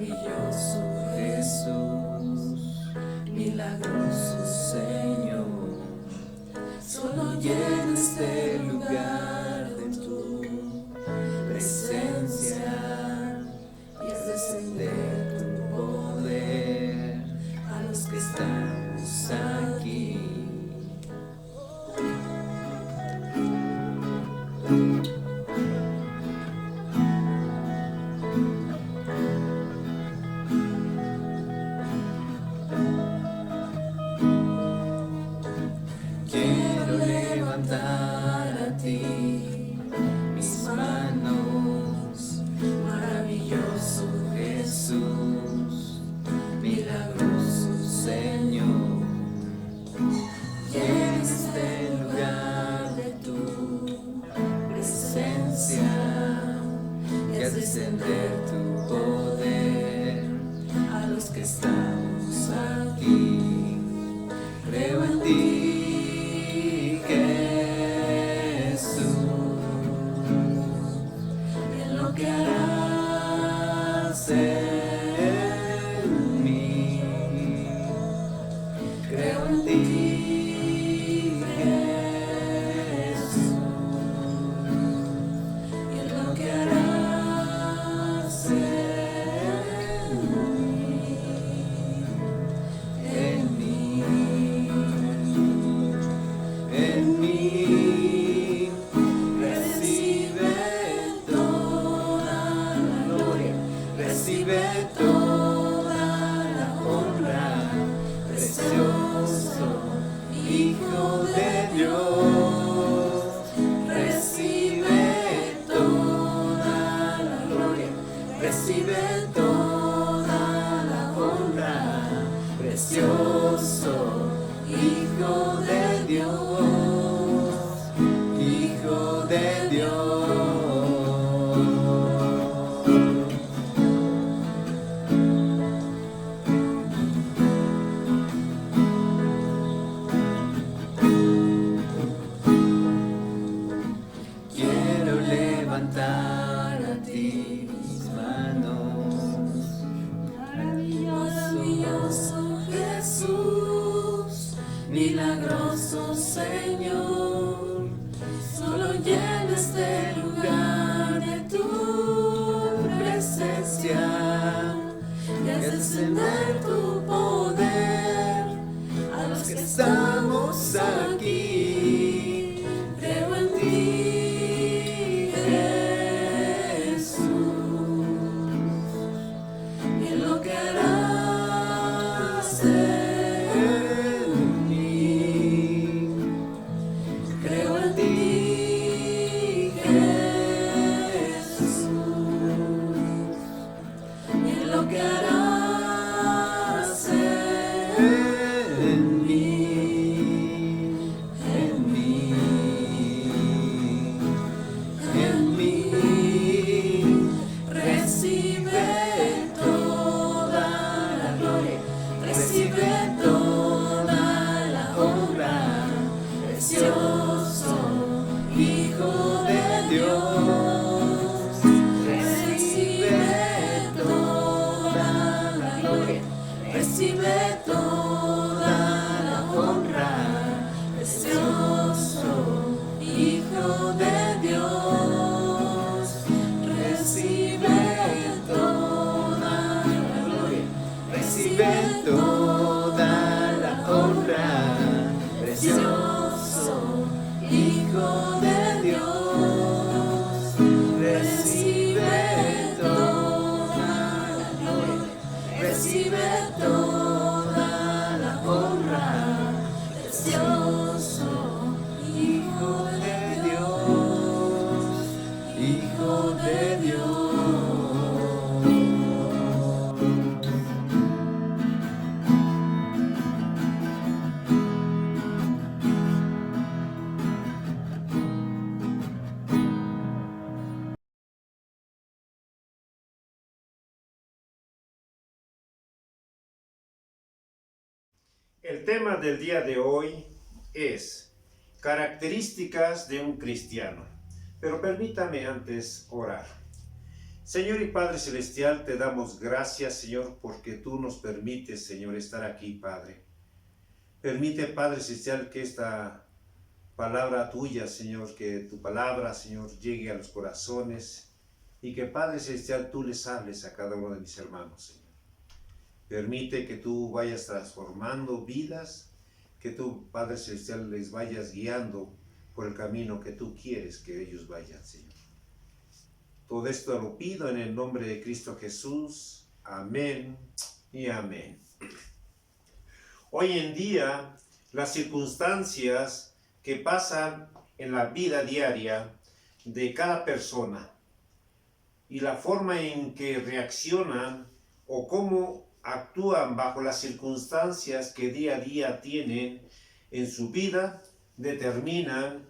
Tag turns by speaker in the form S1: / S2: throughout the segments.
S1: Maravilloso Jesús, milagroso Señor, solo llena este lugar de tu presencia y haz descender tu poder a los que estamos aquí. Quiero levantar a ti mis manos, maravilloso Jesús, milagroso Señor, llena este lugar de tu presencia y haz descender tu poder a los que estamos aquí. Creo en ti, Jesús, en lo que harás en mí. Creo en ti, Jesús, y en lo que harás en mí. En mí recibe toda la gloria, recibe toda la honra, precioso Hijo de Dios. Recibe toda la gloria, recibe toda la honra, precioso Hijo de Dios, Hijo de Dios. Quiero levantar a ti mis manos, maravilloso Jesús, milagroso Señor, solo llena este lugar de tu presencia y haz descender tu poder a los que estamos aquí. Creo en ti, Jesús, y en lo que harás en mí. Creo en ti, Jesús, y en lo que harás en mí, en mí, en mí. Recibe toda la gloria, recibe toda la honra, precioso Hijo de Dios. Recibe toda la gloria, recibe toda la honra, precioso Hijo de Dios. Recibe toda la gloria, recibe toda la honra, precioso Hijo de Dios. Recibe toda la gloria, recibe toda la honra, precioso Hijo de Dios, Hijo de Dios.
S2: El tema del día de hoy es características de un cristiano. Pero permítame antes orar. Señor y Padre Celestial, te damos gracias, Señor, porque tú nos permites, Señor, estar aquí, Padre. Permite, Padre Celestial, que esta palabra tuya, Señor, que tu palabra, Señor, llegue a los corazones y que, Padre Celestial, tú les hables a cada uno de mis hermanos, Señor. Permite que tú vayas transformando vidas, que tú, Padre Celestial, les vayas guiando por el camino que tú quieres que ellos vayan, Señor. Todo esto lo pido en el nombre de Cristo Jesús. Amén y amén. Hoy en día, las circunstancias que pasan en la vida diaria de cada persona y la forma en que reaccionan o cómo actúan bajo las circunstancias que día a día tienen en su vida, determinan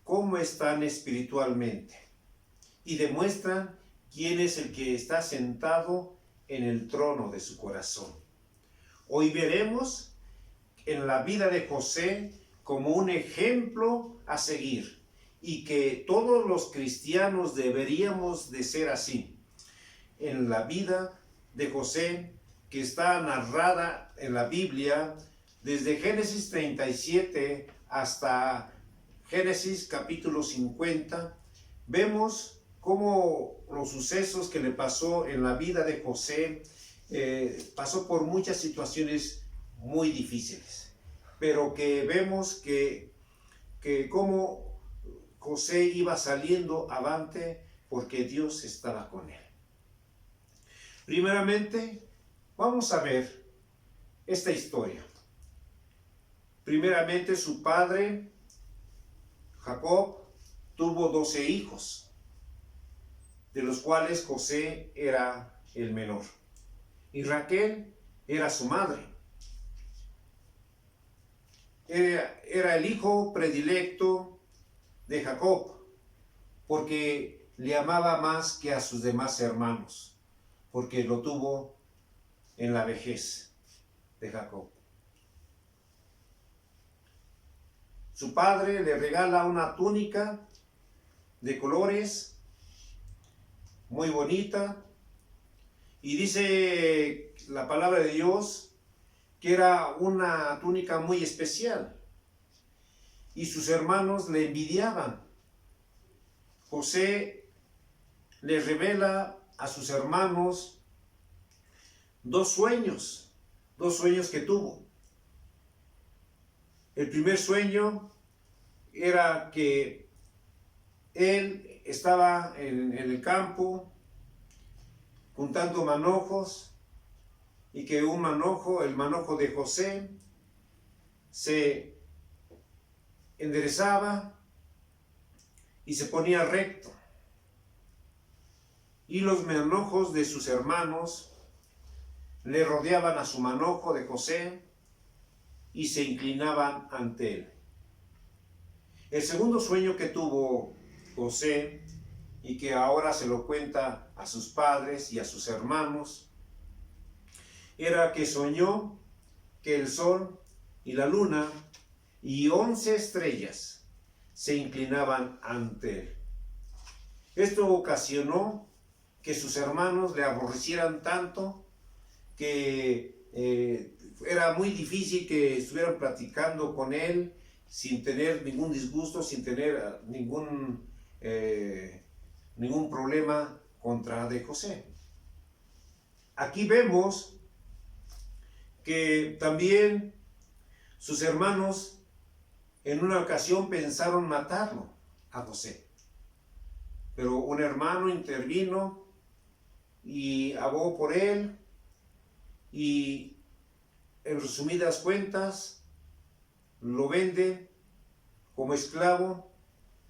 S2: cómo están espiritualmente y demuestran quién es el que está sentado en el trono de su corazón. Hoy veremos en la vida de José como un ejemplo a seguir y que todos los cristianos deberíamos de ser así. En la vida de José, que está narrada en la Biblia desde Génesis 37 hasta Génesis capítulo 50, vemos cómo los sucesos que le pasó en la vida de José, pasó por muchas situaciones muy difíciles, pero que vemos que cómo José iba saliendo avante porque Dios estaba con él. Primeramente, vamos a ver esta historia. Primeramente, su padre, Jacob, tuvo 12 hijos, de los cuales José era el menor, y Raquel era su madre. Era el hijo predilecto de Jacob, porque le amaba más que a sus demás hermanos, porque lo tuvo en la vejez de Jacob. Su padre le regala una túnica de colores muy bonita, y dice la palabra de Dios que era una túnica muy especial, y sus hermanos le envidiaban. José le revela a sus hermanos dos sueños que tuvo. El primer sueño era que él estaba en el campo juntando manojos, y que un manojo, el manojo de José, se enderezaba y se ponía recto, y los manojos de sus hermanos le rodeaban a su manojo de José y se inclinaban ante él. El segundo sueño que tuvo José, y que ahora se lo cuenta a sus padres y a sus hermanos, era que soñó que el sol y la luna y 11 estrellas se inclinaban ante él. Esto ocasionó que sus hermanos le aborrecieran tanto que era muy difícil que estuvieran platicando con él sin tener ningún disgusto, sin tener ningún problema contra de José. Aquí vemos que también sus hermanos en una ocasión pensaron matarlo a José, pero un hermano intervino y abogó por él, y en resumidas cuentas lo vende como esclavo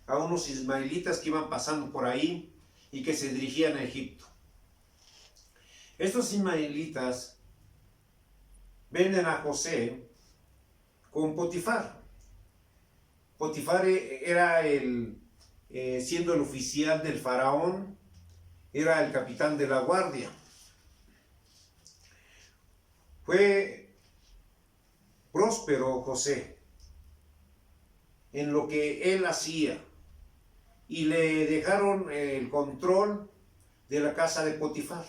S2: a unos ismaelitas que iban pasando por ahí y que se dirigían a Egipto. Estos ismaelitas venden a José con Potifar. Potifar era siendo el oficial del faraón, era el capitán de la guardia. Fue próspero José en lo que él hacía, y le dejaron el control de la casa de Potifar.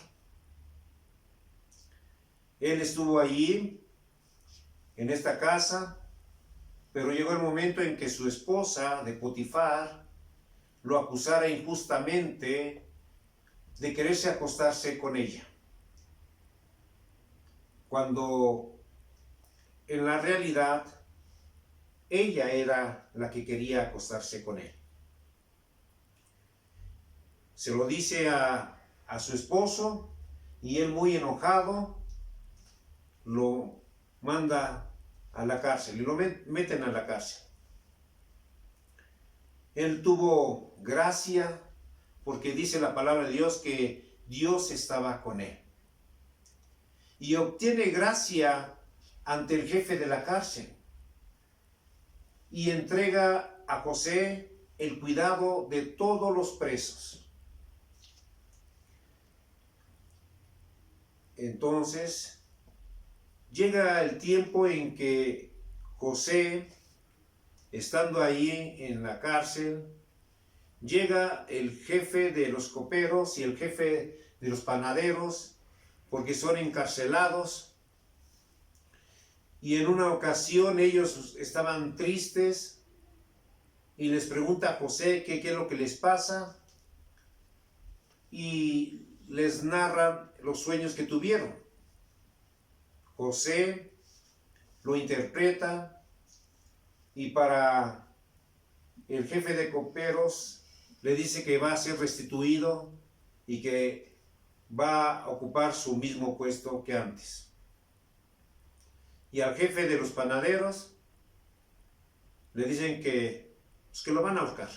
S2: Él estuvo allí, en esta casa, pero llegó el momento en que su esposa de Potifar lo acusara injustamente de quererse acostarse con ella, cuando en la realidad ella era la que quería acostarse con él. Se lo dice a su esposo y él, muy enojado, lo manda a la cárcel y lo meten a la cárcel. Él tuvo gracia porque dice la palabra de Dios que Dios estaba con él. Y obtiene gracia ante el jefe de la cárcel y entrega a José el cuidado de todos los presos. Entonces, llega el tiempo en que José, estando ahí en la cárcel, llega el jefe de los coperos y el jefe de los panaderos, porque son encarcelados, y en una ocasión ellos estaban tristes y les pregunta a José qué es lo que les pasa, y les narran los sueños que tuvieron. José lo interpreta y para el jefe de coperos le dice que va a ser restituido y que va a ocupar su mismo puesto que antes. Y al jefe de los panaderos le dicen que lo van a ahorcar.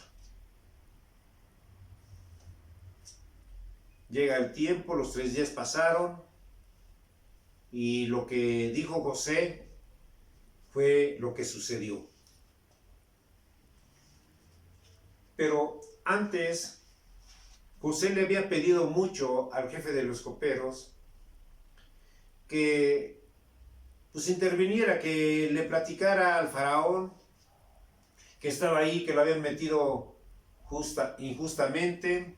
S2: Llega el tiempo, los 3 días pasaron, y lo que dijo José fue lo que sucedió. Pero antes, José le había pedido mucho al jefe de los coperos que interviniera, que le platicara al faraón que estaba ahí, que lo habían metido injustamente,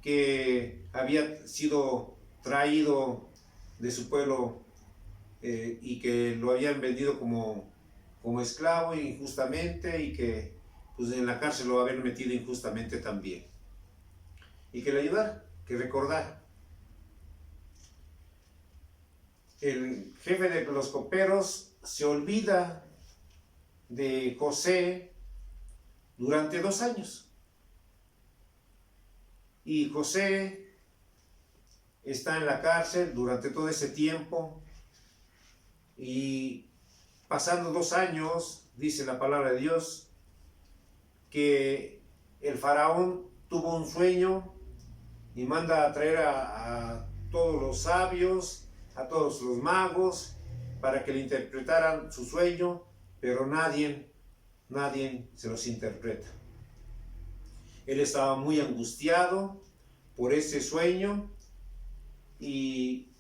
S2: que había sido traído de su pueblo y que lo habían vendido como esclavo injustamente, y que en la cárcel lo habían metido injustamente también, y que le ayudara, que recordara. El jefe de los coperos se olvida de José durante 2 años. Y José está en la cárcel durante todo ese tiempo, y pasando 2 años, dice la palabra de Dios, que el faraón tuvo un sueño y manda a traer a todos los sabios, a todos los magos, para que le interpretaran su sueño, pero nadie se los interpreta. Él estaba muy angustiado por ese sueño, y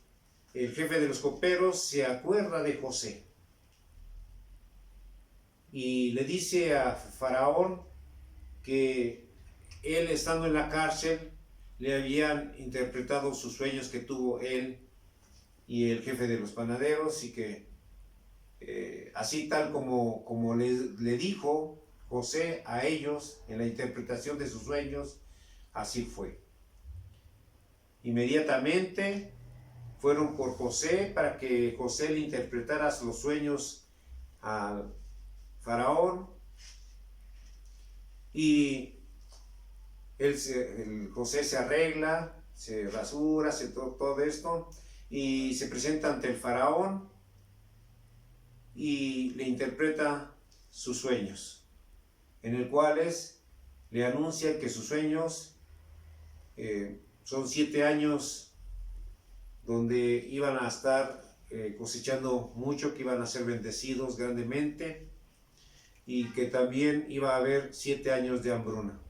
S2: el jefe de los coperos se acuerda de José y le dice a Faraón que él, estando en la cárcel, le habían interpretado sus sueños que tuvo él y el jefe de los panaderos, y que así tal como le dijo José a ellos en la interpretación de sus sueños, así fue. Inmediatamente fueron por José para que José le interpretara los sueños al faraón, y José se arregla, se rasura, hace todo esto, y se presenta ante el faraón y le interpreta sus sueños, en el cuales le anuncia que sus sueños son 7 años donde iban a estar cosechando mucho, que iban a ser bendecidos grandemente, y que también iba a haber 7 años de hambruna.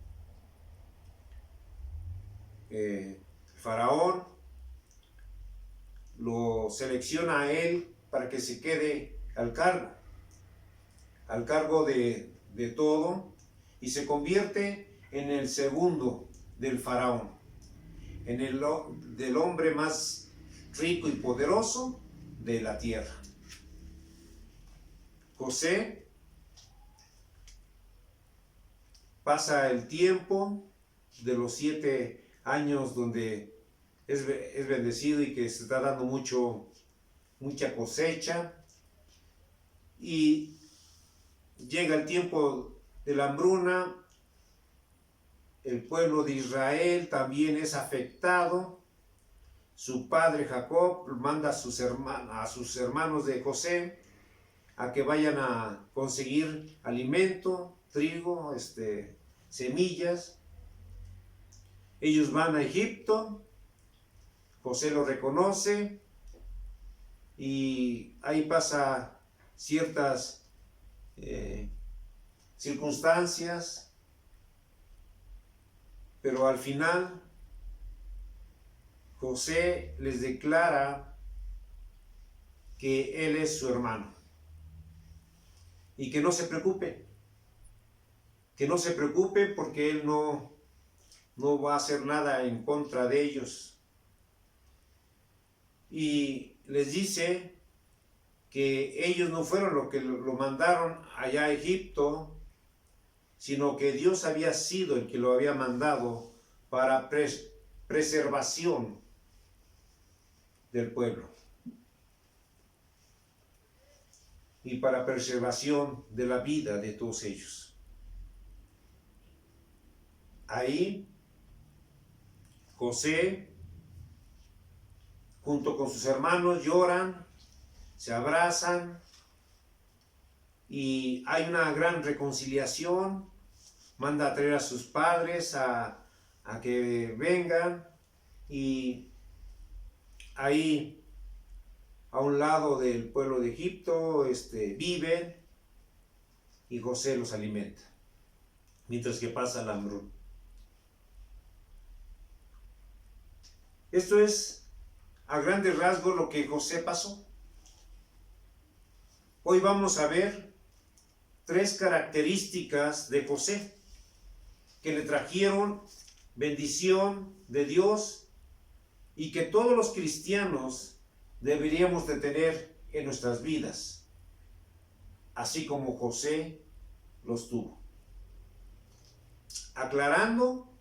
S2: Faraón lo selecciona a él para que se quede al cargo de todo, y se convierte en el segundo del faraón. del hombre más rico y poderoso de la tierra. José pasa el tiempo de los 7 años donde es bendecido y que se está dando mucha cosecha, y llega el tiempo de la hambruna. El pueblo de Israel también es afectado. Su padre Jacob manda a sus hermanos de José a que vayan a conseguir alimento, trigo, semillas. Ellos van a Egipto. José lo reconoce y ahí pasa ciertas circunstancias, pero al final José les declara que él es su hermano y que no se preocupe, porque él no va a hacer nada en contra de ellos. Y les dice que ellos no fueron los que lo mandaron allá a Egipto, sino que Dios había sido el que lo había mandado para preservación del pueblo y para preservación de la vida de todos ellos. Ahí José, junto con sus hermanos, lloran, se abrazan y hay una gran reconciliación. Manda a traer a sus padres a que vengan, y ahí a un lado del pueblo de Egipto viven, y José los alimenta mientras que pasa la hambruna. Esto es a grandes rasgos lo que José pasó. Hoy vamos a ver 3 características de José que le trajeron bendición de Dios y que todos los cristianos deberíamos de tener en nuestras vidas, así como José los tuvo. Aclarando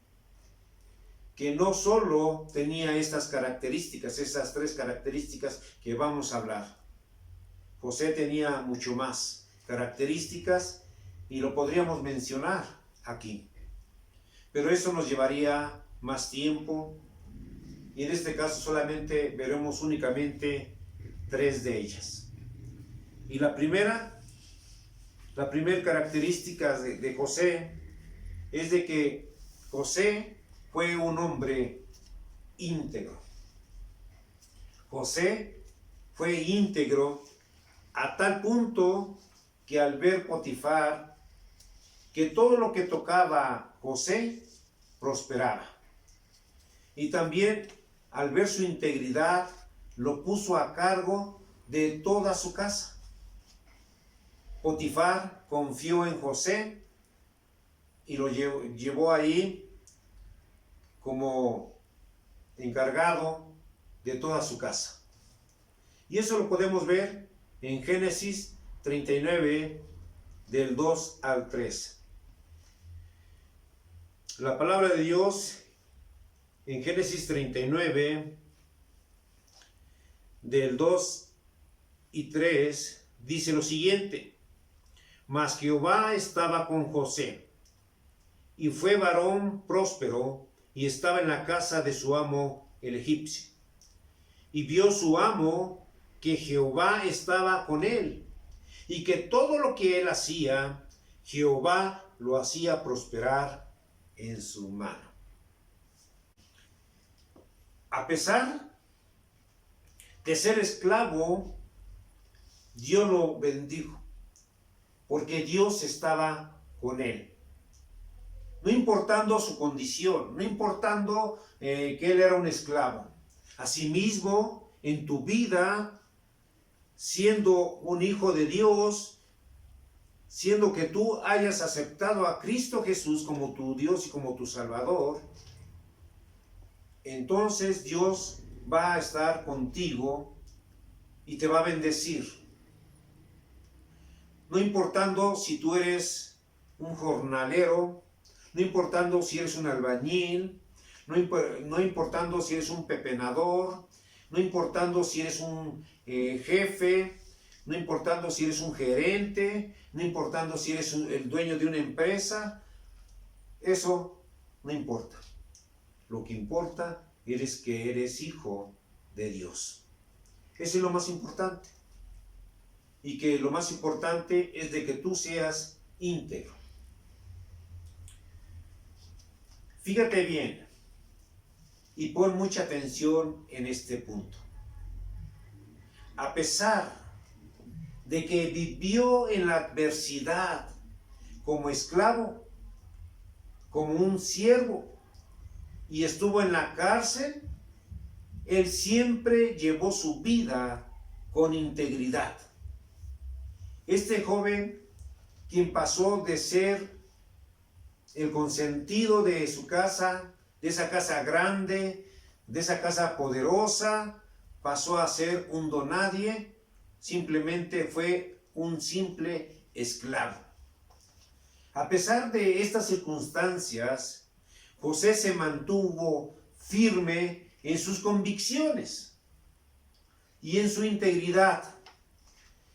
S2: que no solo tenía estas características, esas 3 características que vamos a hablar. José tenía mucho más características y lo podríamos mencionar aquí. Pero eso nos llevaría más tiempo y en este caso solamente veremos únicamente 3 de ellas. Y la primera característica de José es de que José fue un hombre íntegro. José fue íntegro a tal punto que al ver Potifar que todo lo que tocaba José prosperaba, y también al ver su integridad lo puso a cargo de toda su casa. Potifar confió en José y lo llevó ahí como encargado de toda su casa. Y eso lo podemos ver en Génesis 39, del 2 al 3. La palabra de Dios en Génesis 39, del 2 y 3, dice lo siguiente: Mas Jehová estaba con José, y fue varón próspero, y estaba en la casa de su amo el egipcio. Y vio su amo que Jehová estaba con él, y que todo lo que él hacía, Jehová lo hacía prosperar en su mano. A pesar de ser esclavo, Dios lo bendijo, porque Dios estaba con él. No importando su condición, no importando que él era un esclavo. Asimismo, en tu vida, siendo un hijo de Dios, siendo que tú hayas aceptado a Cristo Jesús como tu Dios y como tu Salvador, entonces Dios va a estar contigo y te va a bendecir. No importando si tú eres un jornalero, no importando si eres un albañil, no importando si eres un pepenador, no importando si eres un jefe, no importando si eres un gerente, no importando si eres el dueño de una empresa, eso no importa. Lo que importa es que eres hijo de Dios. Eso es lo más importante. Y que lo más importante es de que tú seas íntegro. Fíjate bien y pon mucha atención en este punto. A pesar de que vivió en la adversidad como esclavo, como un siervo, y estuvo en la cárcel, él siempre llevó su vida con integridad. Este joven, quien pasó de ser el consentido de su casa, de esa casa grande, de esa casa poderosa, pasó a ser un donadie, simplemente fue un simple esclavo. A pesar de estas circunstancias, José se mantuvo firme en sus convicciones y en su integridad,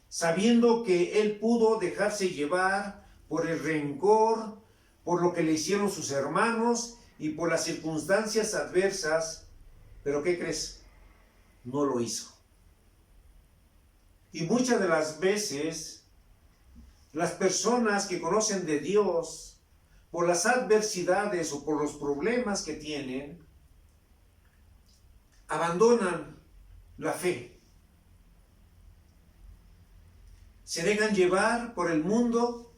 S2: sabiendo que él pudo dejarse llevar por el rencor, por lo que le hicieron sus hermanos y por las circunstancias adversas. Pero ¿qué crees? No lo hizo. Y muchas de las veces, las personas que conocen de Dios, por las adversidades o por los problemas que tienen, abandonan la fe. Se dejan llevar por el mundo,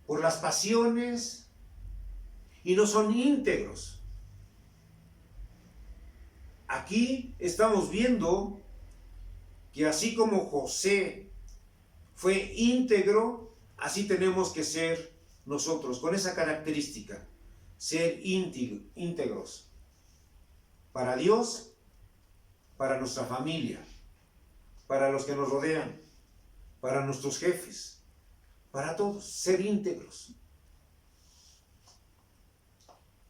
S2: por las pasiones, y no son íntegros. Aquí estamos viendo que así como José fue íntegro, así tenemos que ser nosotros, con esa característica, ser íntegros para Dios, para nuestra familia, para los que nos rodean, para nuestros jefes, para todos, ser íntegros.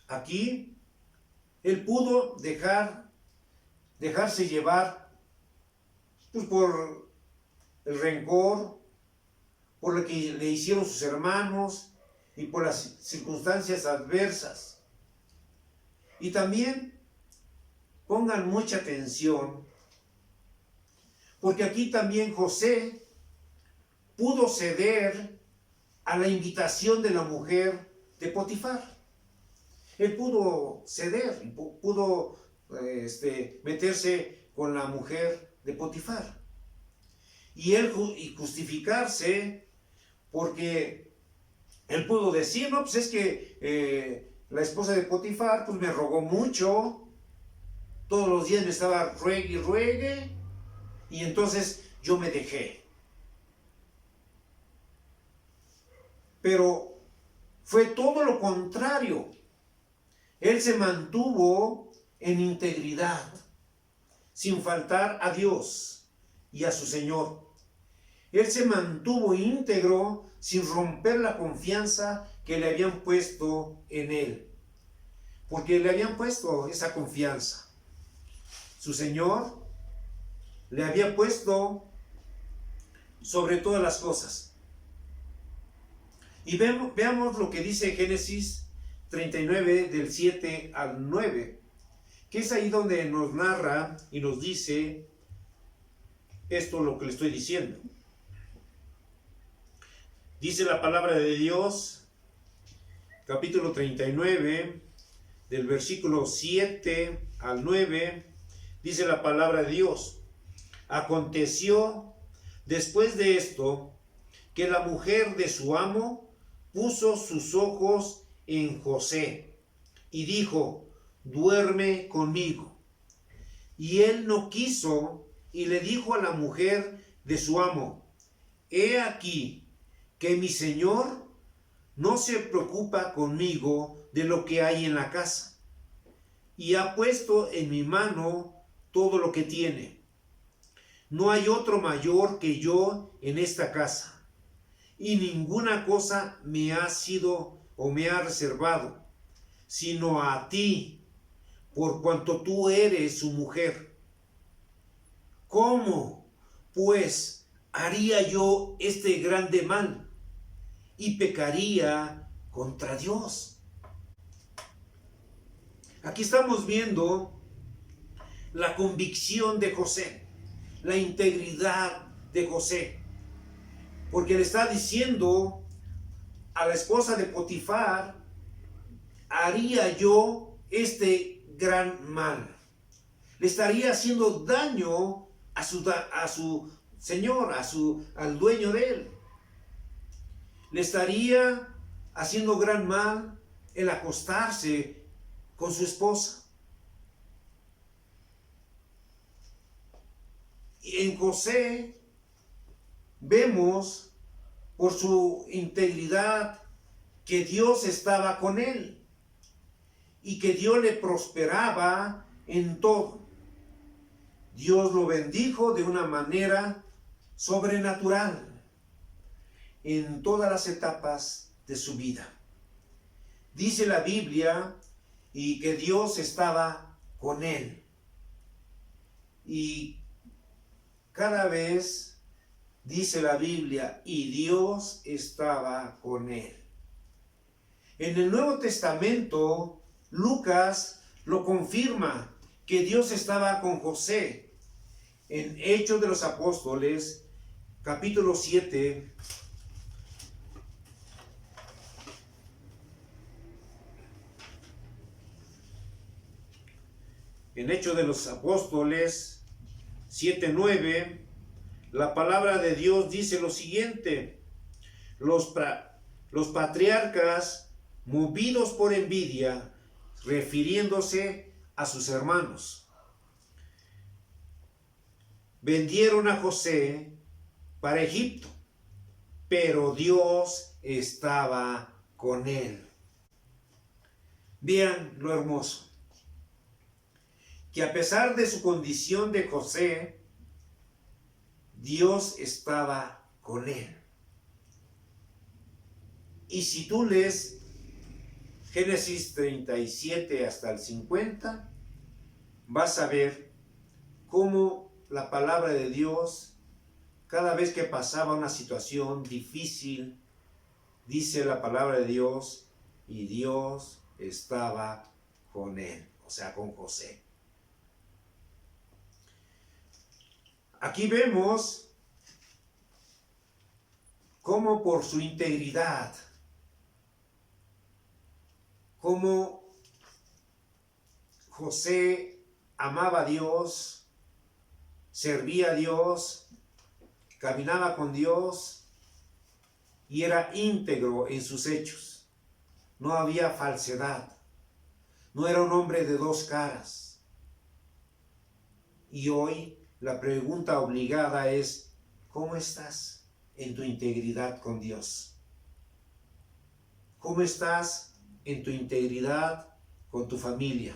S2: Aquí él pudo dejarse llevar pues, por el rencor, por lo que le hicieron sus hermanos y por las circunstancias adversas. Y también pongan mucha atención, porque aquí también José pudo ceder a la invitación de la mujer de Potifar. Él pudo ceder, pudo meterse con la mujer de Potifar. Y él justificarse, porque él pudo decir, no, pues es que la esposa de Potifar pues me rogó mucho, todos los días me estaba ruegue y ruegue, y entonces yo me dejé. Pero fue todo lo contrario. Él se mantuvo en integridad, sin faltar a Dios y a su Señor. Él se mantuvo íntegro sin romper la confianza que le habían puesto en él. Porque le habían puesto esa confianza. Su Señor le había puesto sobre todas las cosas. Y veamos lo que dice Génesis 39 del 7 al 9, que es ahí donde nos narra y nos dice esto lo que le estoy diciendo. Dice la palabra de Dios, capítulo 39, del versículo 7 al 9, dice la palabra de Dios: aconteció después de esto que la mujer de su amo puso sus ojos en José y dijo: duerme conmigo. Y él no quiso, y le dijo a la mujer de su amo: he aquí que mi señor no se preocupa conmigo de lo que hay en la casa, y ha puesto en mi mano todo lo que tiene. No hay otro mayor que yo en esta casa, y ninguna cosa me ha sido o me ha reservado, sino a ti, por cuanto tú eres su mujer. ¿Cómo, pues, haría yo este grande mal y pecaría contra Dios? Aquí estamos viendo la convicción de José, la integridad de José, porque le está diciendo a la esposa de Potifar: haría yo este gran mal, le estaría haciendo daño a su señor, al dueño de él, le estaría haciendo gran mal el acostarse con su esposa. Y en José vemos por su integridad que Dios estaba con él y que Dios le prosperaba en todo. Dios lo bendijo de una manera sobrenatural en todas las etapas de su vida. Dice la Biblia y que Dios estaba con él. Y cada vez dice la Biblia, y Dios estaba con él. En el Nuevo Testamento, Lucas lo confirma, que Dios estaba con José. En Hechos de los Apóstoles, capítulo 7, en Hechos de los Apóstoles 7:9, la palabra de Dios dice lo siguiente: los patriarcas, movidos por envidia, refiriéndose a sus hermanos, vendieron a José para Egipto, pero Dios estaba con él. Vean lo hermoso, que a pesar de su condición de José, Dios estaba con él. Y si tú lees Génesis 37 hasta el 50, vas a ver cómo la palabra de Dios, cada vez que pasaba una situación difícil, dice la palabra de Dios, y Dios estaba con él, o sea, con José. Aquí vemos cómo por su integridad, cómo José amaba a Dios, servía a Dios, caminaba con Dios y era íntegro en sus hechos. No había falsedad, no era un hombre de dos caras. Y hoy la pregunta obligada es: ¿cómo estás en tu integridad con Dios? ¿Cómo estás en tu integridad con tu familia?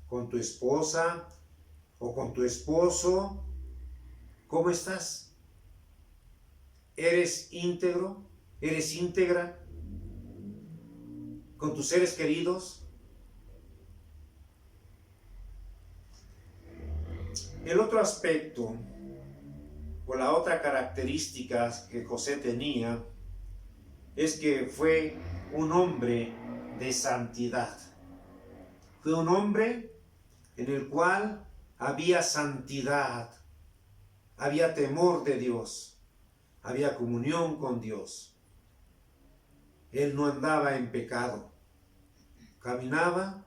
S2: ¿Con tu esposa o con tu esposo? ¿Cómo estás? ¿Eres íntegro? ¿Eres íntegra con tus seres queridos? El otro aspecto, o la otra característica que José tenía, es que fue un hombre de santidad. Fue un hombre en el cual había santidad, había temor de Dios, había comunión con Dios. Él no andaba en pecado, caminaba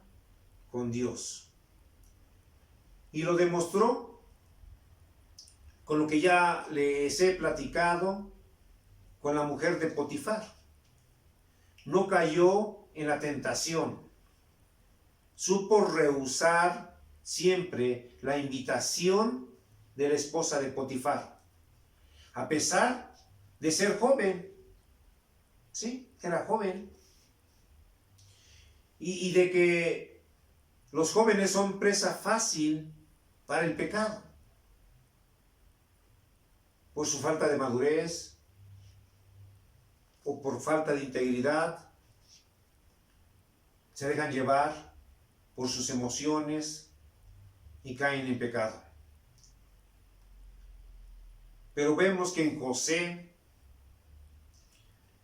S2: con Dios. Y lo demostró con lo que ya les he platicado con la mujer de Potifar. No cayó en la tentación. Supo rehusar siempre la invitación de la esposa de Potifar, a pesar de ser joven. Sí, era joven. Y de que Los jóvenes son presa fácil para el pecado, por su falta de madurez o por falta de integridad. Se dejan llevar por sus emociones y caen en pecado. Pero vemos que en José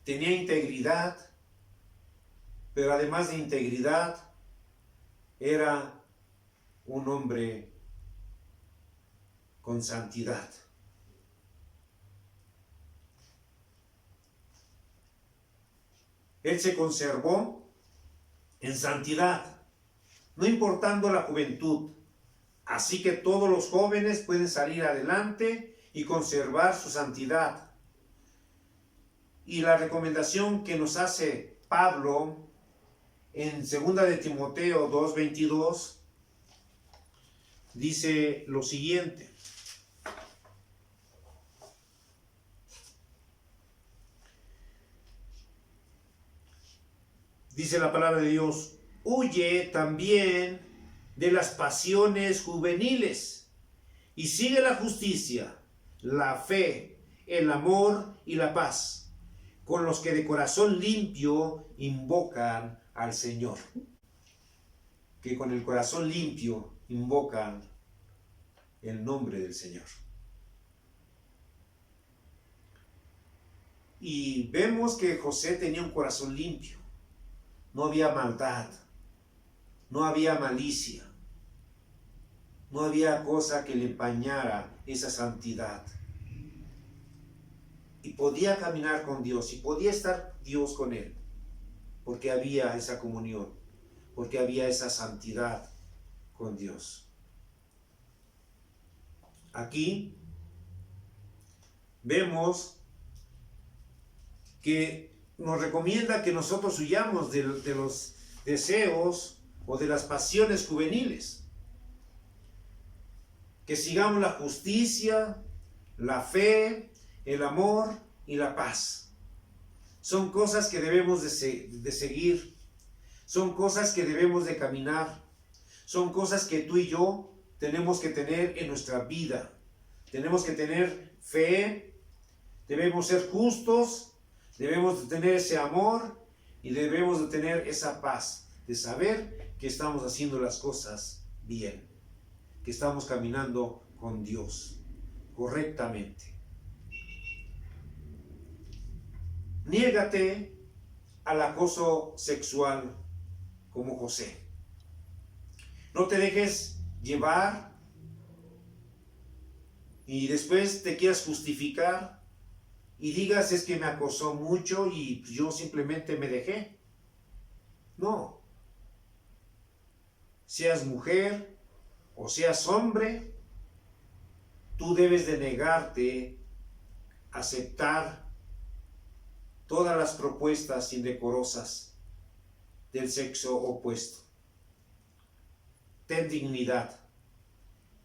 S2: tenía integridad, pero además de integridad, era un hombre con santidad. Él se conservó en santidad, no importando la juventud. Así que todos los jóvenes pueden salir adelante y conservar su santidad. Y la recomendación que nos hace Pablo en 2 de Timoteo 2:22 dice lo siguiente. Dice la palabra de Dios: huye también de las pasiones juveniles y sigue la justicia, la fe, el amor y la paz, con los que de corazón limpio invocan al Señor. Que con el corazón limpio invocan el nombre del Señor. Y vemos que José tenía un corazón limpio. No había maldad, no había malicia, no había cosa que le empañara esa santidad. Y podía caminar con Dios y podía estar Dios con él, porque había esa comunión, porque había esa santidad con Dios. Aquí vemos que nos recomienda que nosotros huyamos de los deseos o de las pasiones juveniles. Que sigamos la justicia, la fe, el amor y la paz. Son cosas que debemos de seguir. Son cosas que debemos de caminar. Son cosas que tú y yo tenemos que tener en nuestra vida. Tenemos que tener fe, debemos ser justos, debemos de tener ese amor y debemos de tener esa paz, de saber que estamos haciendo las cosas bien, que estamos caminando con Dios correctamente. Niégate al acoso sexual como José. No te dejes llevar y después te quieras justificar y digas: es que me acosó mucho y yo simplemente me dejé. No. Seas mujer o seas hombre, tú debes de negarte a aceptar todas las propuestas indecorosas del sexo opuesto. Ten dignidad,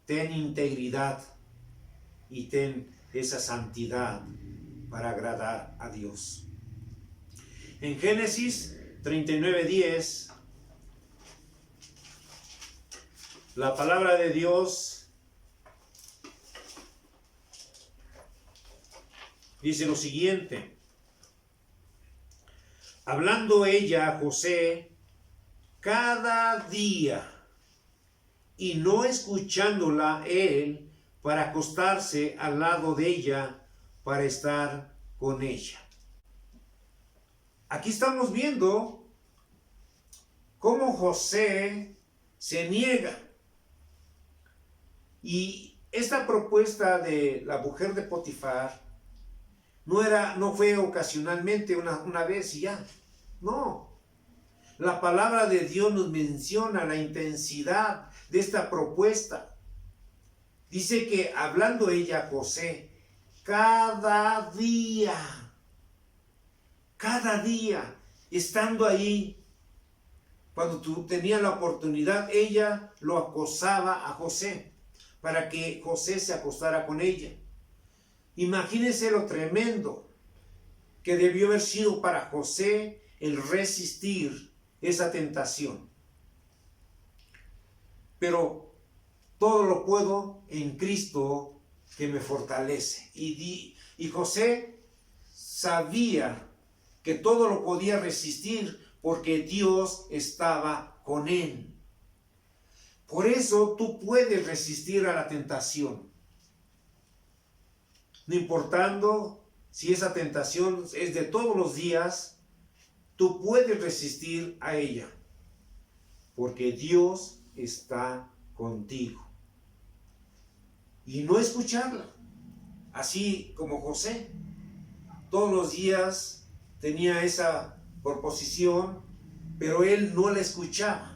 S2: ten integridad y ten esa santidad para agradar a Dios. En Génesis 39:10, la palabra de Dios dice lo siguiente: hablando ella a José cada día y no escuchándola él para acostarse al lado de ella para estar con ella. Aquí estamos viendo cómo José se niega. Y esta propuesta de la mujer de Potifar no fue ocasionalmente una vez y ya. No. La palabra de Dios nos menciona la intensidad de esta propuesta. Dice que hablando ella a José, cada día, estando ahí, cuando tú tenías la oportunidad, ella lo acosaba a José para que José se acostara con ella. Imagínense lo tremendo que debió haber sido para José el resistir esa tentación. pero todo lo puedo en Cristo que me fortalece. Y José sabía que todo lo podía resistir porque Dios estaba con él. Por eso tú puedes resistir a la tentación, no importando si esa tentación es de todos los días, tú puedes resistir a ella, porque Dios está contigo. Y no escucharla, así como José, todos los días tenía esa proposición, pero él no la escuchaba.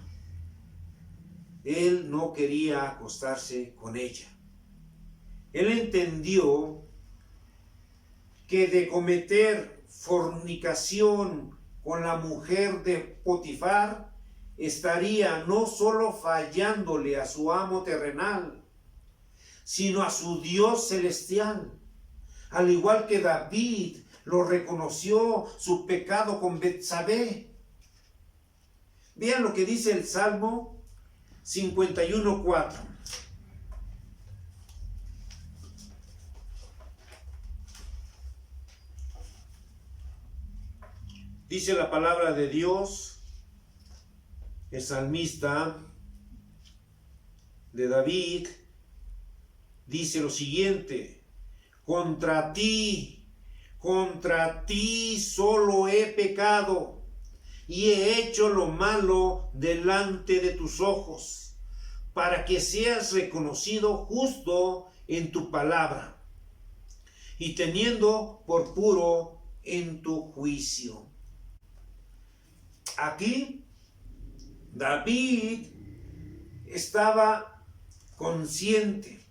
S2: Él no quería acostarse con ella. Él entendió que de cometer fornicación con la mujer de Potifar, estaría no solo fallándole a su amo terrenal, sino a su Dios celestial. Al igual que David lo reconoció su pecado con Betsabé. Vean lo que dice el Salmo 51:4. Dice la palabra de Dios, el salmista de David, dice lo siguiente: contra ti solo he pecado y he hecho lo malo delante de tus ojos, para que seas reconocido justo en tu palabra y teniendo por puro en tu juicio. Aquí David estaba consciente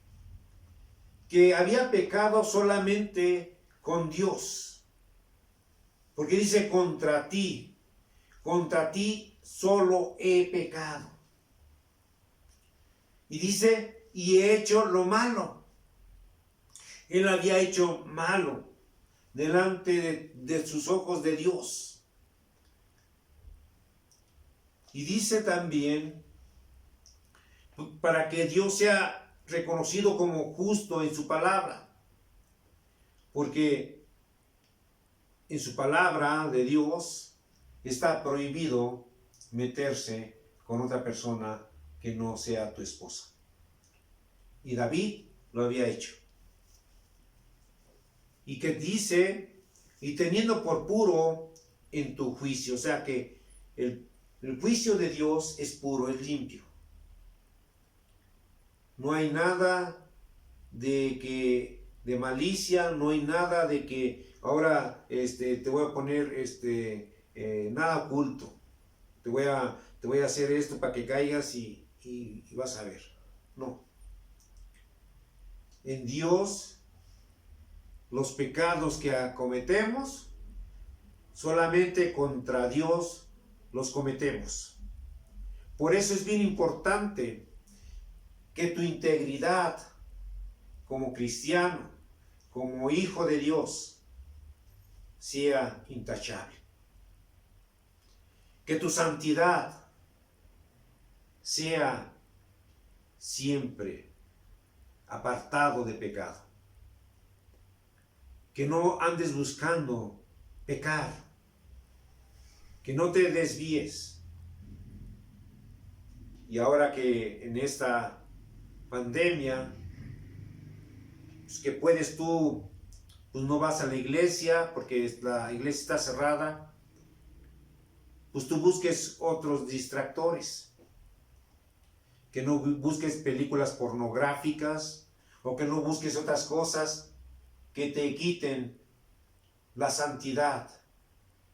S2: que había pecado solamente con Dios, porque dice contra ti solo he pecado. Y dice, y he hecho lo malo. Él había hecho malo delante de sus ojos de Dios. Y dice también, para que Dios sea reconocido como justo en su palabra, porque en su palabra de Dios está prohibido meterse con otra persona que no sea tu esposa. Y David lo había hecho. Y que dice, y teniendo por puro en tu juicio, o sea que el juicio de Dios es puro, es limpio. No hay nada de malicia, no hay nada de que ahora te voy a poner nada oculto. Te voy a hacer esto para que caigas y vas a ver. No. En Dios, los pecados que cometemos, solamente contra Dios los cometemos. Por eso es bien importante que tu integridad como cristiano, como hijo de Dios, sea intachable. Que tu santidad sea siempre apartado de pecado. Que no andes buscando pecar. Que no te desvíes. Y ahora que en esta pandemia, pues que puedes tú, pues no vas a la iglesia porque la iglesia está cerrada, pues tú busques otros distractores. Que no busques películas pornográficas o que no busques otras cosas que te quiten la santidad,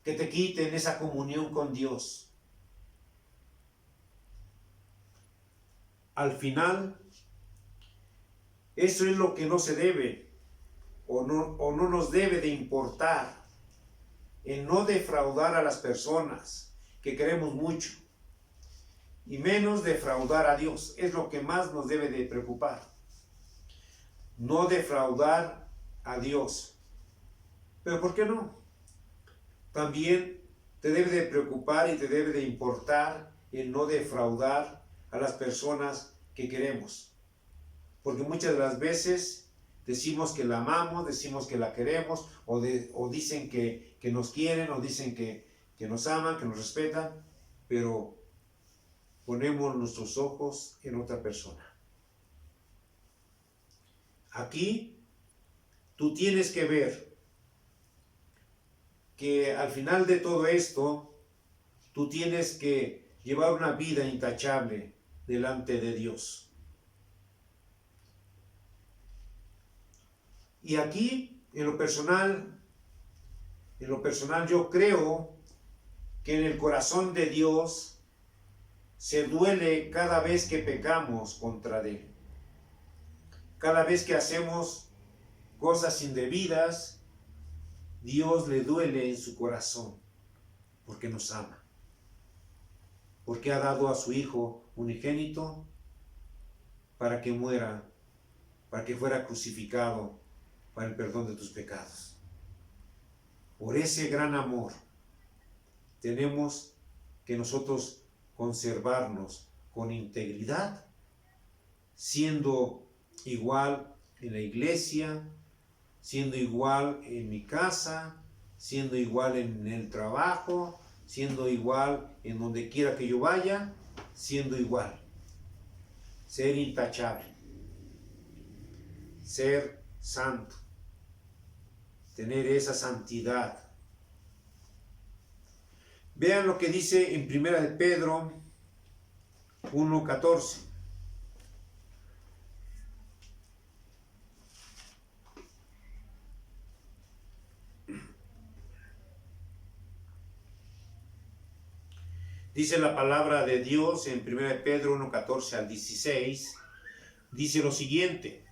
S2: que te quiten esa comunión con Dios. Al final, eso es lo que no se debe o no nos debe de importar, en no defraudar a las personas que queremos mucho y menos defraudar a Dios. Es lo que más nos debe de preocupar. No defraudar a Dios. ¿Pero por qué no? También te debe de preocupar y te debe de importar el no defraudar a las personas que queremos. Porque muchas de las veces decimos que la amamos, decimos que la queremos, o dicen que nos quieren, o dicen que nos aman, que nos respetan, pero ponemos nuestros ojos en otra persona. Aquí tú tienes que ver que al final de todo esto, tú tienes que llevar una vida intachable delante de Dios. Y aquí, en lo personal yo creo que en el corazón de Dios se duele cada vez que pecamos contra Él. Cada vez que hacemos cosas indebidas, Dios le duele en su corazón, porque nos ama. Porque ha dado a su Hijo unigénito para que muera, para que fuera crucificado para el perdón de tus pecados. Por ese gran amor tenemos que nosotros conservarnos con integridad, siendo igual en la iglesia, siendo igual en mi casa, siendo igual en el trabajo, siendo igual en donde quiera que yo vaya, siendo igual. Ser intachable, ser santo, tener esa santidad. Vean lo que dice en 1 de Pedro 1:14. Dice la palabra de Dios en 1 de Pedro 1:14 al 16, dice lo siguiente: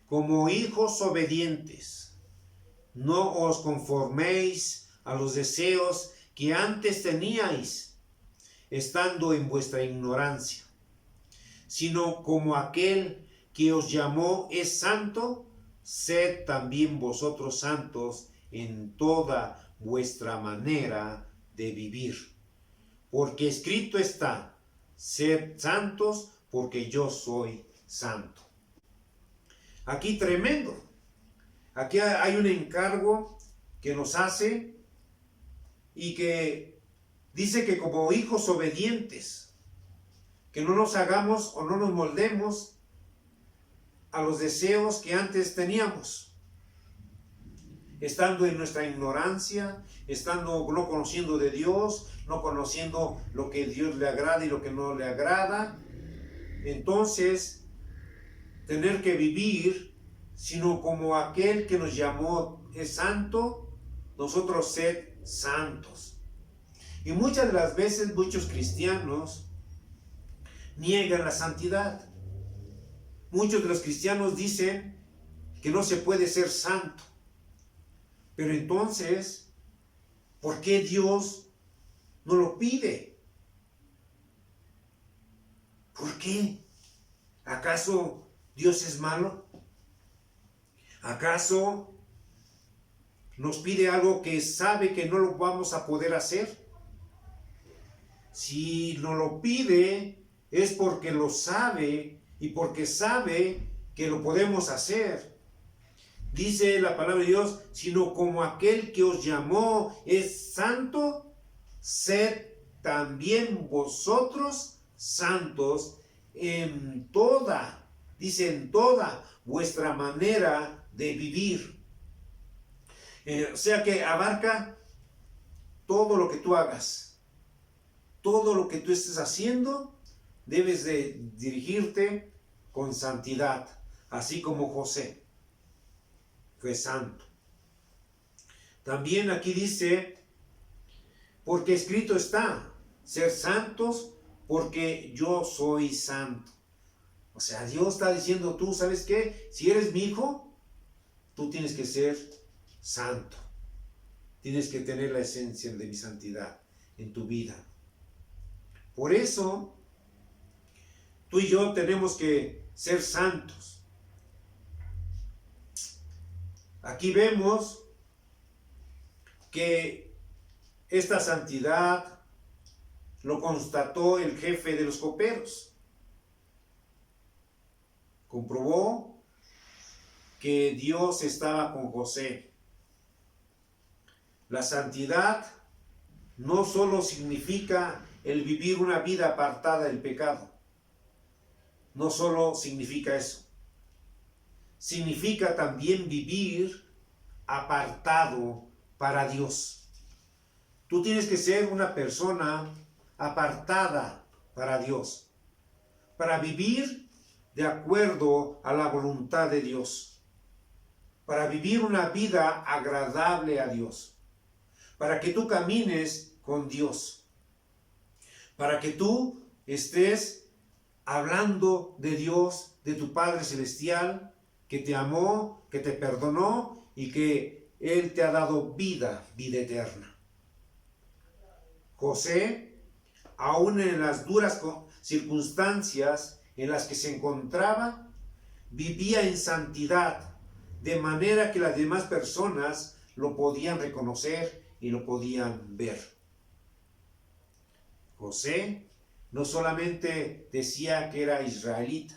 S2: como hijos obedientes, no os conforméis a los deseos que antes teníais, estando en vuestra ignorancia, sino como aquel que os llamó es santo, sed también vosotros santos en toda vuestra manera de vivir. Porque escrito está, sed santos porque yo soy santo. Aquí tremendo. Aquí hay un encargo que nos hace y que dice que como hijos obedientes, que no nos hagamos o no nos moldemos a los deseos que antes teníamos. Estando en nuestra ignorancia, estando no conociendo de Dios, no conociendo lo que a Dios le agrada y lo que no le agrada. Entonces, tener que vivir, sino como aquel que nos llamó es santo, nosotros sed santos. Y muchas de las veces muchos cristianos niegan la santidad. Muchos de los cristianos dicen que no se puede ser santo. Pero entonces, ¿por qué Dios no lo pide? ¿Por qué? ¿Acaso Dios es malo? ¿Acaso nos pide algo que sabe que no lo vamos a poder hacer? Si nos lo pide es porque lo sabe y porque sabe que lo podemos hacer. Dice la palabra de Dios, sino como aquel que os llamó es santo, sed también vosotros santos en toda, dice en toda vuestra manera de vivir. O sea que abarca todo lo que tú hagas, todo lo que tú estés haciendo, debes de dirigirte con santidad, así como José fue santo. También aquí dice, porque escrito está, ser santos porque yo soy santo. O sea, Dios está diciendo, tú, ¿sabes qué? Si eres mi hijo, tú tienes que ser santo. Tienes que tener la esencia de mi santidad en tu vida. Por eso, tú y yo tenemos que ser santos. Aquí vemos que esta santidad lo constató el jefe de los coperos. Comprobó que Dios estaba con José. La santidad no solo significa el vivir una vida apartada del pecado. No solo significa eso. Significa también vivir apartado para Dios. Tú tienes que ser una persona apartada para Dios, para vivir de acuerdo a la voluntad de Dios, para vivir una vida agradable a Dios, para que tú camines con Dios, para que tú estés hablando de Dios, de tu Padre Celestial, que te amó, que te perdonó y que Él te ha dado vida eterna. José, aún en las duras circunstancias en las que se encontraba, vivía en santidad, de manera que las demás personas lo podían reconocer y lo podían ver. José no solamente decía que era israelita,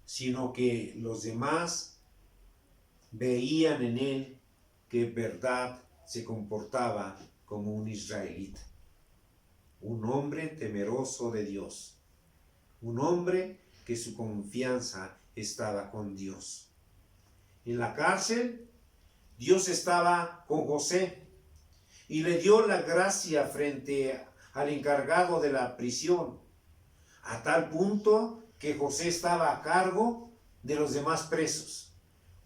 S2: sino que los demás veían en él que en verdad se comportaba como un israelita, un hombre temeroso de Dios, un hombre que su confianza estaba con Dios. En la cárcel, Dios estaba con José y le dio la gracia frente al encargado de la prisión, a tal punto que José estaba a cargo de los demás presos.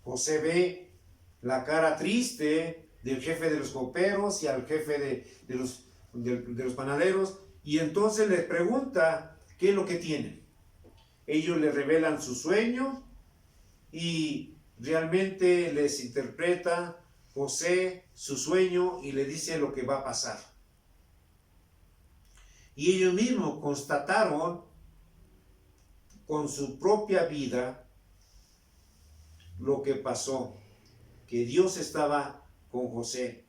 S2: José ve la cara triste del jefe de los coperos y al jefe de los panaderos, y entonces les pregunta qué es lo que tienen. Ellos le revelan su sueño y realmente les interpreta José su sueño y le dice lo que va a pasar. Y ellos mismos constataron con su propia vida lo que pasó, que Dios estaba con José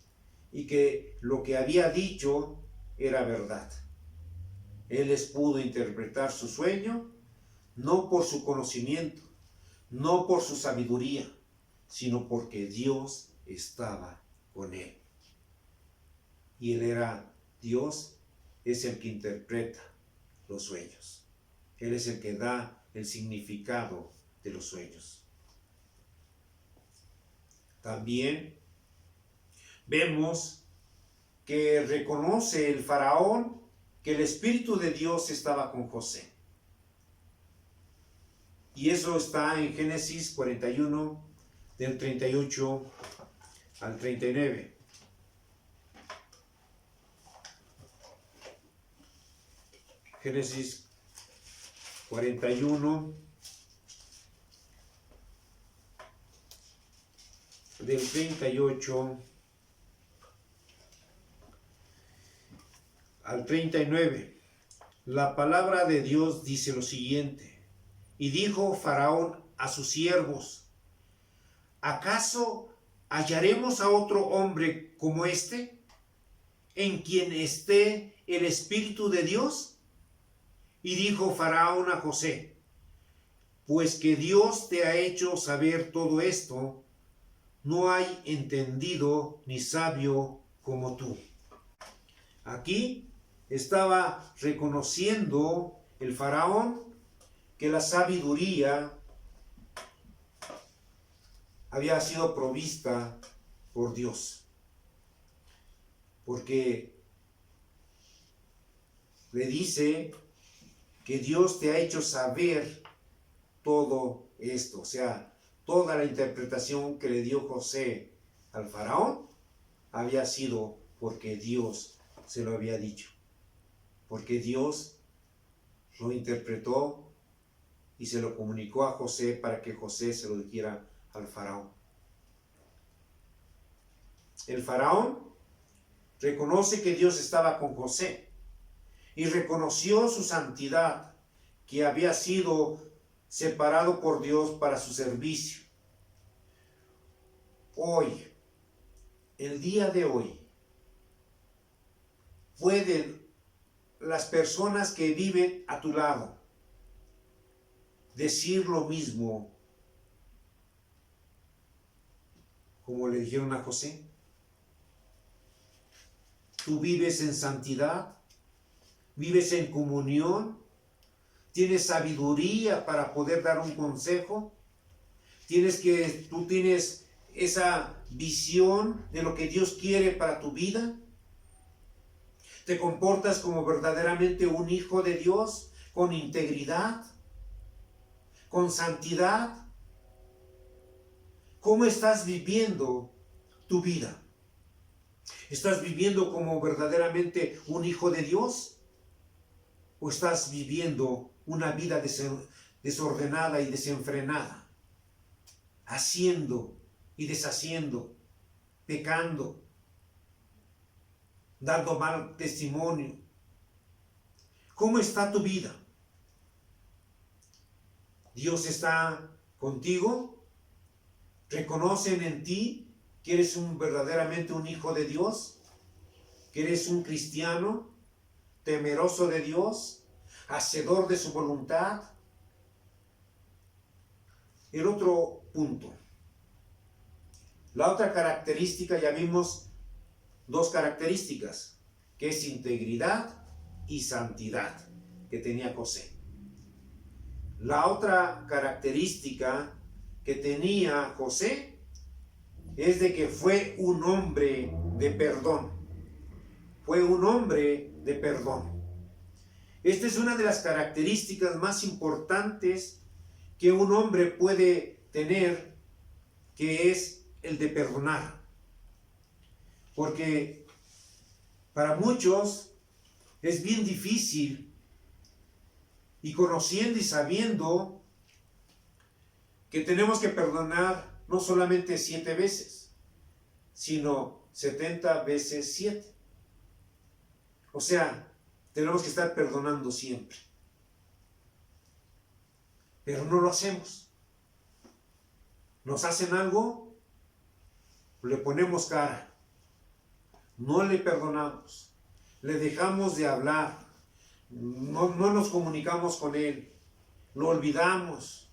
S2: y que lo que había dicho era verdad. Él les pudo interpretar su sueño, no por su conocimiento, no por su sabiduría, sino porque Dios estaba con él. Y él era Dios, es el que interpreta los sueños. Él es el que da el significado de los sueños. También vemos que reconoce el faraón que el Espíritu de Dios estaba con José. Y eso está en Génesis 41, del 38 al 39. Génesis 41, del 38 al 39. La palabra de Dios dice lo siguiente: y dijo Faraón a sus siervos: ¿acaso hallaremos a otro hombre como este, en quien esté el Espíritu de Dios? Y dijo Faraón a José: pues que Dios te ha hecho saber todo esto, no hay entendido ni sabio como tú. Aquí estaba reconociendo el faraón que la sabiduría había sido provista por Dios, porque le dice que Dios te ha hecho saber todo esto, o sea, toda la interpretación que le dio José al faraón había sido porque Dios se lo había dicho, porque Dios lo interpretó y se lo comunicó a José para que José se lo dijera al faraón. El faraón reconoce que Dios estaba con José y reconoció su santidad, que había sido separado por Dios para su servicio. Hoy, el día de hoy, puede las personas que viven a tu lado decir lo mismo como le dijeron a José? ¿Tú vives en santidad? ¿Vives en comunión? ¿Tienes sabiduría para poder dar un consejo? ¿Tú tienes esa visión de lo que Dios quiere para tu vida? ¿Te comportas como verdaderamente un hijo de Dios, con integridad, con santidad? ¿Cómo estás viviendo tu vida? ¿Estás viviendo como verdaderamente un hijo de Dios? ¿O estás viviendo una vida desordenada y desenfrenada? Haciendo y deshaciendo, pecando, dando mal testimonio. ¿Cómo está tu vida? ¿Dios está contigo? ¿Reconocen en ti que eres verdaderamente un hijo de Dios? ¿Que eres un cristiano temeroso de Dios, hacedor de su voluntad? El otro punto. La otra característica, ya vimos dos características, que es integridad y santidad, que tenía José. La otra característica que tenía José es de que fue un hombre de perdón. Fue un hombre de perdón. Esta es una de las características más importantes que un hombre puede tener, que es el de perdonar. Porque para muchos es bien difícil, y conociendo y sabiendo que tenemos que perdonar no solamente 7 veces, sino 70 veces 7. O sea, tenemos que estar perdonando siempre. Pero no lo hacemos. Nos hacen algo, le ponemos cara. No le perdonamos. Le dejamos de hablar. No nos comunicamos con él. Lo olvidamos.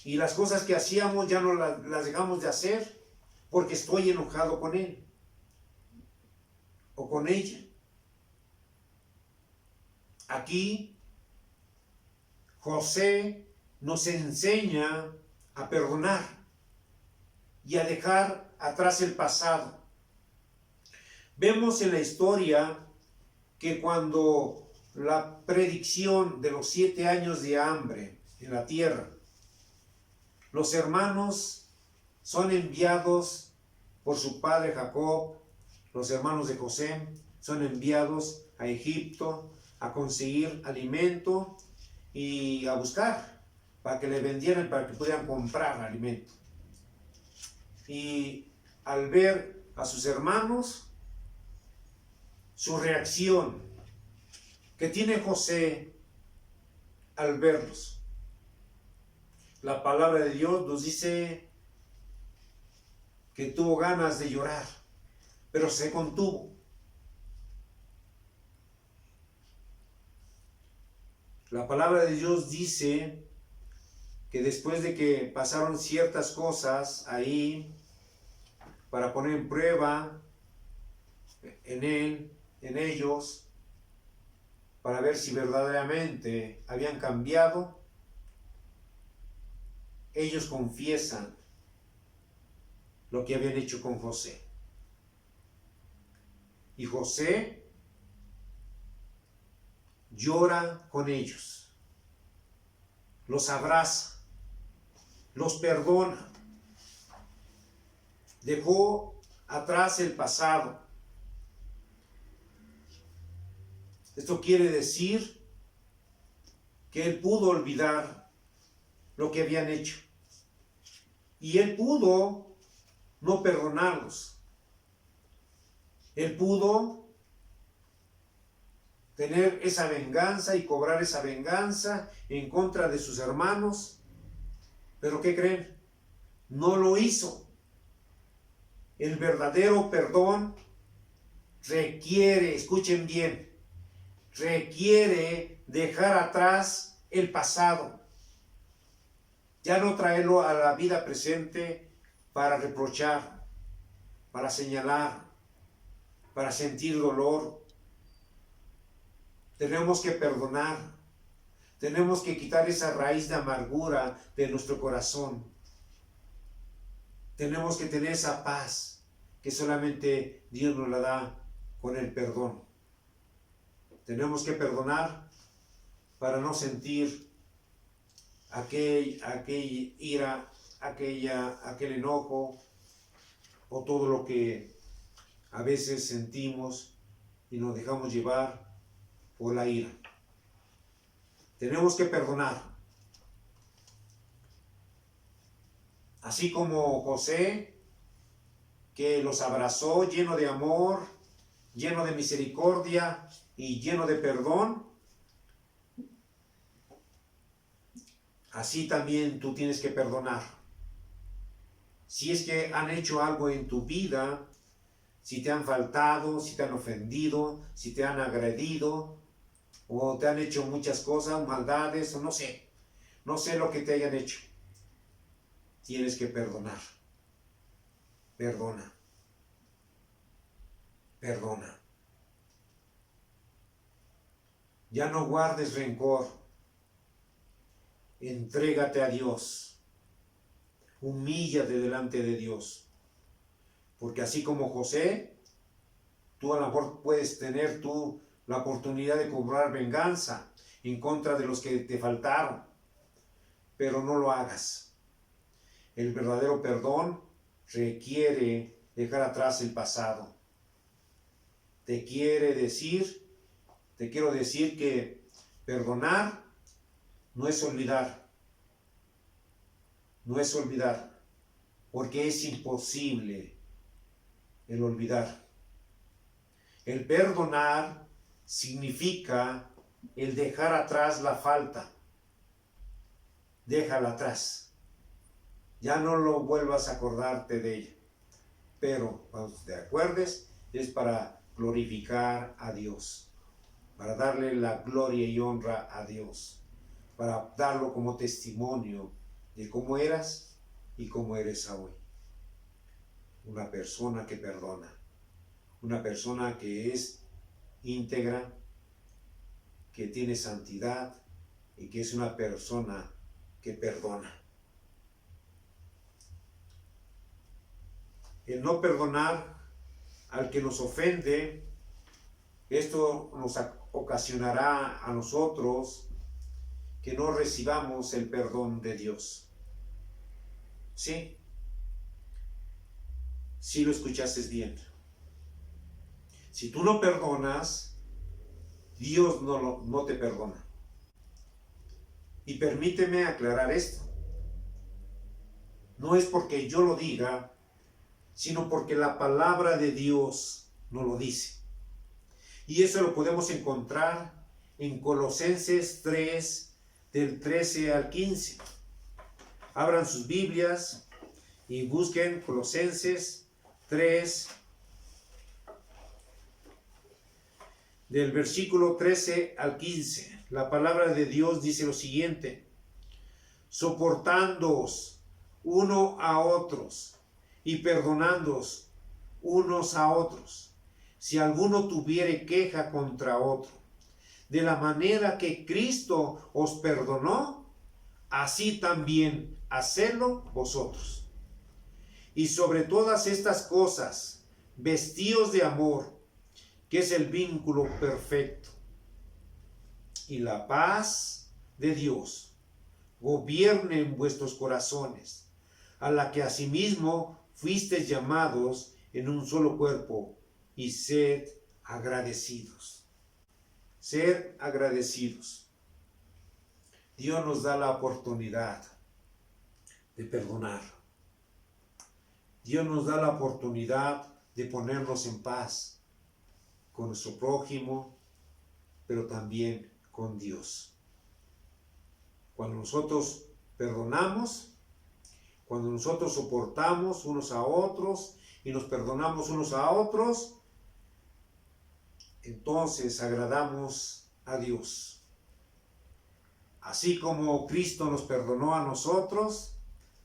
S2: Y las cosas que hacíamos ya no las dejamos de hacer porque estoy enojado con él o con ella. Aquí José nos enseña a perdonar y a dejar atrás el pasado. Vemos en la historia que cuando la predicción de los 7 años de hambre en la tierra, los hermanos son enviados por su padre Jacob, los hermanos de José son enviados a Egipto a conseguir alimento y a buscar para que le vendieran, para que pudieran comprar alimento. Y al ver a sus hermanos, su reacción que tiene José al verlos. La palabra de Dios nos dice que tuvo ganas de llorar, pero se contuvo. La palabra de Dios dice que después de que pasaron ciertas cosas ahí para poner en prueba en ellos, para ver si verdaderamente habían cambiado, ellos confiesan lo que habían hecho con José. Y José llora con ellos, los abraza, los perdona, dejó atrás el pasado. Esto quiere decir que él pudo olvidar lo que habían hecho. Y él pudo no perdonarlos. Él pudo tener esa venganza y cobrar esa venganza en contra de sus hermanos. Pero ¿qué creen? No lo hizo. El verdadero perdón requiere, escuchen bien, requiere dejar atrás el pasado. Ya no traerlo a la vida presente para reprochar, para señalar, para sentir dolor. Tenemos que perdonar. Tenemos que quitar esa raíz de amargura de nuestro corazón. Tenemos que tener esa paz que solamente Dios nos la da con el perdón. Tenemos que perdonar para no sentir aquel ira, aquel enojo o todo lo que a veces sentimos y nos dejamos llevar por la ira. Tenemos que perdonar. Así como José, que los abrazó lleno de amor, lleno de misericordia y lleno de perdón, así también tú tienes que perdonar. Si es que han hecho algo en tu vida, si te han faltado, si te han ofendido, si te han agredido, o te han hecho muchas cosas, maldades, o no sé lo que te hayan hecho, tienes que perdonar. Perdona. Perdona. Ya no guardes rencor. Entrégate a Dios. Humíllate delante de Dios. Porque así como José, tú a lo mejor puedes tener la oportunidad de cobrar venganza en contra de los que te faltaron, pero no lo hagas. El verdadero perdón requiere dejar atrás el pasado. Te quiero decir que perdonar no es olvidar. No es olvidar, porque es imposible el olvidar. El perdonar significa el dejar atrás la falta. Déjala atrás. Ya no lo vuelvas a acordarte de ella. Pero cuando te acuerdes, es para glorificar a Dios, para darle la gloria y honra a Dios, para darlo como testimonio de cómo eras y cómo eres hoy. Una persona que perdona, una persona que es íntegra, que tiene santidad y que es una persona que perdona. El no perdonar al que nos ofende, esto nos ocasionará a nosotros que no recibamos el perdón de Dios. ¿Sí? Sí lo escuchaste bien. Si tú no perdonas, Dios no te perdona. Y permíteme aclarar esto. No es porque yo lo diga, sino porque la palabra de Dios nos lo dice. Y eso lo podemos encontrar en Colosenses 3, del 13 al 15. Abran sus Biblias y busquen Colosenses 3, del versículo 13 al 15. La palabra de Dios dice lo siguiente: soportándoos uno a otros y perdonándoos unos a otros, si alguno tuviere queja contra otro. De la manera que Cristo os perdonó, así también hacedlo vosotros. Y sobre todas estas cosas, vestíos de amor, que es el vínculo perfecto. Y la paz de Dios gobierne en vuestros corazones, a la que asimismo fuisteis llamados en un solo cuerpo, y sed agradecidos. Ser agradecidos. Dios nos da la oportunidad de perdonar. Dios nos da la oportunidad de ponernos en paz con nuestro prójimo, pero también con Dios. Cuando nosotros perdonamos, cuando nosotros soportamos unos a otros y nos perdonamos unos a otros, entonces agradamos a Dios. Así como Cristo nos perdonó a nosotros,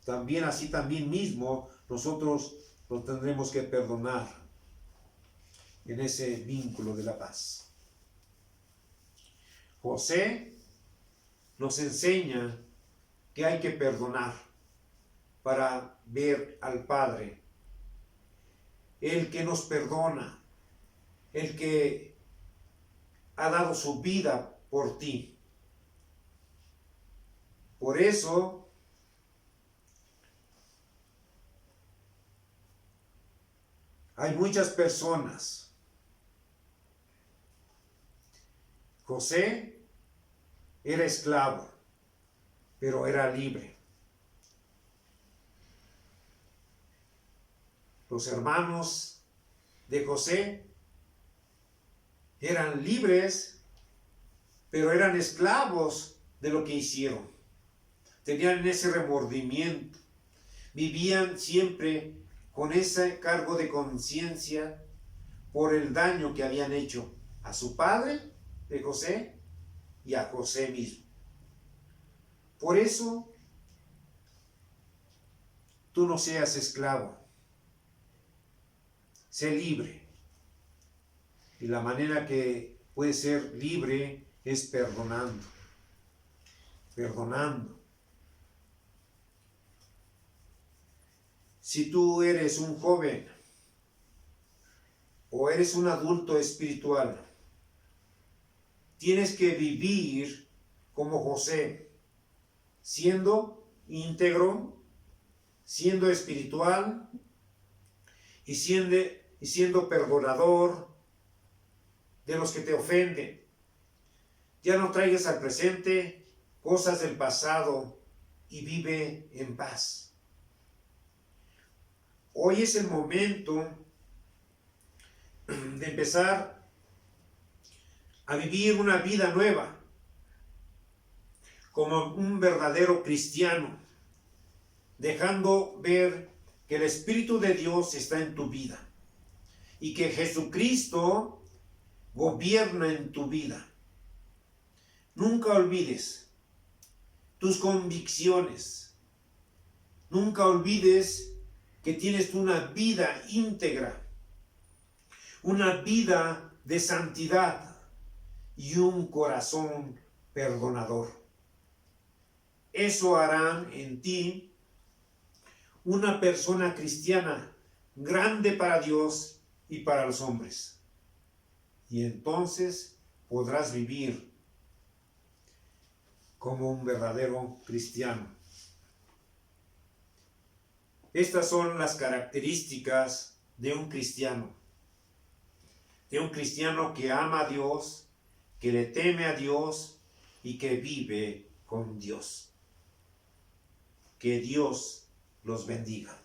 S2: también mismo nosotros nos tendremos que perdonar en ese vínculo de la paz. José nos enseña que hay que perdonar para ver al Padre. El que nos perdona, el que ha dado su vida por ti. Por eso, hay muchas personas. José era esclavo, pero era libre. Los hermanos de José eran libres, pero eran esclavos de lo que hicieron. Tenían ese remordimiento. Vivían siempre con ese cargo de conciencia por el daño que habían hecho a su padre de José y a José mismo. Por eso, tú no seas esclavo. Sé libre. Y la manera que puedes ser libre es perdonando. Perdonando. Si tú eres un joven o eres un adulto espiritual, tienes que vivir como José, siendo íntegro, siendo espiritual y siendo perdonador de los que te ofenden. Ya no traigas al presente cosas del pasado y vive en paz. Hoy es el momento de empezar a vivir una vida nueva como un verdadero cristiano, dejando ver que el Espíritu de Dios está en tu vida y que Jesucristo gobierna en tu vida. Nunca olvides tus convicciones. Nunca olvides que tienes una vida íntegra, una vida de santidad y un corazón perdonador. Eso hará en ti una persona cristiana grande para Dios y para los hombres. Y entonces podrás vivir como un verdadero cristiano. Estas son las características de un cristiano que ama a Dios, que le teme a Dios y que vive con Dios. Que Dios los bendiga.